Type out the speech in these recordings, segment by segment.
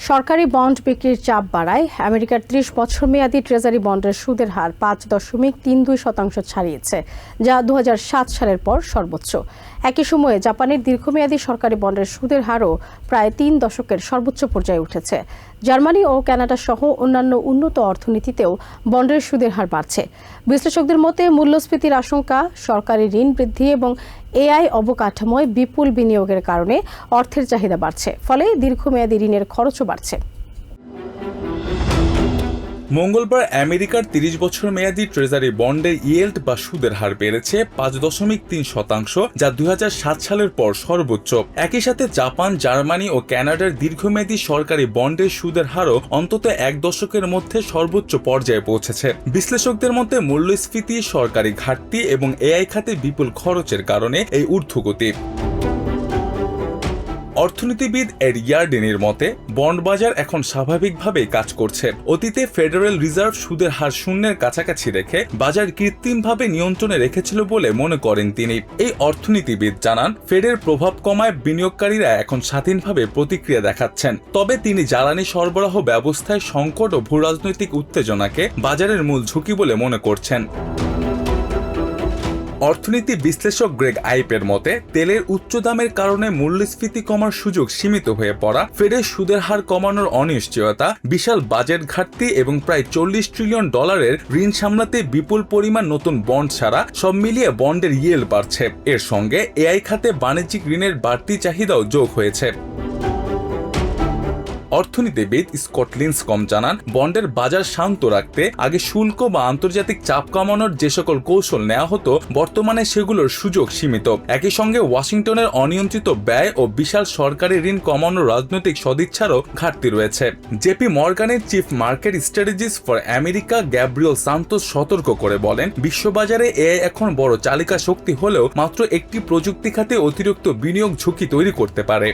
সরকারি বন্ড বিক্রির চাপ বাড়ায় আমেরিকার ৩০ বছর মেয়াদী ট্রেজারি বন্ডের সুদের হার ৫.৩২% ছাড়িয়েছে, যা ২০০৭ সালের পর সর্বোচ্চ। একই সময়ে জাপানের দীর্ঘমেয়াদী সরকারি বন্ডের সুদের হারও প্রায় ৩ দশকের সর্বোচ্চ পর্যায়ে উঠেছে। জার্মানি ও কানাডা সহ অন্যান্য উন্নত অর্থনীতিতেও বন্ডের সুদের হার বাড়ছে। বিশ্লেষকদের মতে মূল্যস্ফীতির আশঙ্কা, সরকারি ঋণ বৃদ্ধি এবং এআই অবকাঠামোয় বিপুল বিনিয়োগের কারণে অর্থের চাহিদা বাড়ছে, ফলে দীর্ঘমেয়াদী ঋণের খরচও বাড়ছে। মঙ্গলবার আমেরিকার ৩০ বছর মেয়াদী ট্রেজারি বন্ডের ইয়েল্ড বা সুদের হার বেড়েছে ৫.৩%, যা ২০০৭ সালের পর সর্বোচ্চ। একই সাথে জাপান, জার্মানি ও কানাডার দীর্ঘমেয়াদী সরকারি বন্ডের সুদের হারও অন্তত এক দশকের মধ্যে সর্বোচ্চ পর্যায়ে পৌঁছেছে। বিশ্লেষকদের মতে মূল্যস্ফীতি, সরকারি ঘাটতি এবং এআই খাতে বিপুল খরচের কারণে এই ঊর্ধ্বগতি। অর্থনীতিবিদ এড ইয়ারডেনের মতে বন্ড বাজার এখন স্বাভাবিকভাবেই কাজ করছে। অতীতে ফেডারেল রিজার্ভ সুদের হার শূন্যের কাছাকাছি রেখে বাজার কৃত্রিমভাবে নিয়ন্ত্রণে রেখেছিল বলে মনে করেন তিনি। এই অর্থনীতিবিদ জানান, ফেডের প্রভাব কমায় বিনিয়োগকারীরা এখন স্বাধীনভাবে প্রতিক্রিয়া দেখাচ্ছেন। তবে তিনি জ্বালানি সরবরাহ ব্যবস্থায় সংকট ও ভূরাজনৈতিক উত্তেজনাকে বাজারের মূল ঝুঁকি বলে মনে করছেন। অর্থনীতি বিশ্লেষক গ্রেগ আইপের মতে তেলের উচ্চ দামের কারণে মূল্যস্ফীতি কমার সুযোগ সীমিত হয়ে পড়া, ফেডের সুদের হার কমানোর অনিশ্চয়তা, বিশাল বাজেট ঘাটতি এবং প্রায় $40 ট্রিলিয়ন ঋণ সামলাতে বিপুল পরিমাণ নতুন বন্ড ছাড়া সব মিলিয়ে বন্ডের ইয়েল্ড বাড়ছে। এর সঙ্গে এআই খাতে বাণিজ্যিক ঋণের বাড়তি চাহিদাও যোগ হয়েছে। অর্থনীতিবিদ স্কট লিন্ডসকম জানান, বন্ডের বাজার শান্ত রাখতে আগে শুল্ক বা আন্তর্জাতিক চাপ কমানোর যে সকল কৌশল নেওয়া হতো, বর্তমানে সেগুলোর সুযোগ সীমিত। একই সঙ্গে ওয়াশিংটনের অনিয়ন্ত্রিত ব্যয় ও বিশাল সরকারি ঋণ কমানোর রাজনৈতিক সদিচ্ছারও ঘাটতি রয়েছে। জেপি মর্গানের chief market strategist for America Gabriel Santos সতর্ক করে বলেন, বিশ্ববাজারে এআই এখন বড় চালিকা শক্তি হলেও মাত্র একটি প্রযুক্তি খাতে অতিরিক্ত বিনিয়োগ ঝুঁকি তৈরি করতে পারে।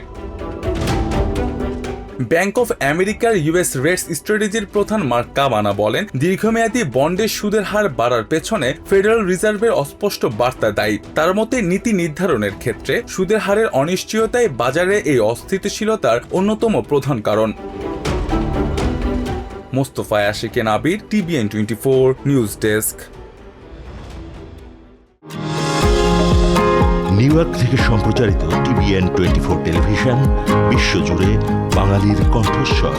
ব্যাংক অফ আমেরিকার ইউএস রেটস স্ট্র্যাটেজির প্রধান মার্ক কাভানা বলেন, দীর্ঘমেয়াদী বন্ডের সুদের হার বাড়ার পেছনে ফেডারেল রিজার্ভের অস্পষ্ট বার্তা দায়ী। তার মতে নীতি নির্ধারণের ক্ষেত্রে সুদের হারের অনিশ্চয়তাই বাজারে এই অস্থিতিশীলতার অন্যতম প্রধান কারণ। মোস্তফা আশিকে নাবির, TVN 24 news desk. New York থেকে সম্প্রচারিত TVN 24 টেলিভিশন বিশ্বজুড়ে বাঙালির কণ্ঠস্বর।